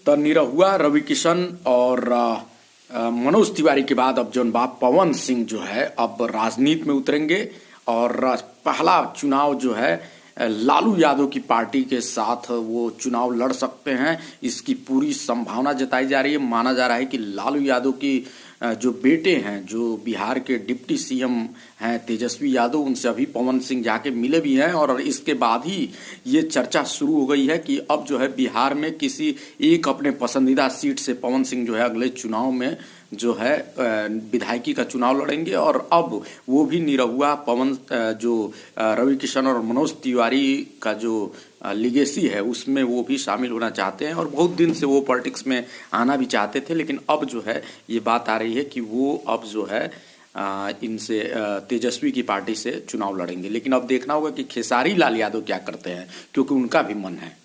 तो निरहुआ, रवि किशन और मनोज तिवारी के बाद अब जौन बा पवन सिंह जो है अब राजनीति में उतरेंगे और पहला चुनाव जो है लालू यादव की पार्टी के साथ वो चुनाव लड़ सकते हैं। इसकी पूरी संभावना जताई जा रही है। माना जा रहा है कि लालू यादव की जो बेटे हैं, जो बिहार के डिप्टी सीएम हैं तेजस्वी यादव, उनसे अभी पवन सिंह जाके मिले भी हैं और इसके बाद ही ये चर्चा शुरू हो गई है कि अब जो है बिहार में किसी एक अपने पसंदीदा सीट से पवन सिंह जो है अगले चुनाव में जो है विधायकी का चुनाव लड़ेंगे और अब वो भी निरहुआ, पवन जो रवि किशन और मनोज तिवारी का जो लिगेसी है उसमें वो भी शामिल होना चाहते हैं और बहुत दिन से वो पॉलिटिक्स में आना भी चाहते थे। लेकिन अब जो है ये बात आ रही है कि वो अब जो है इनसे तेजस्वी की पार्टी से चुनाव लड़ेंगे। लेकिन अब देखना होगा कि खेसारी लाल यादव क्या करते हैं, क्योंकि उनका भी मन है।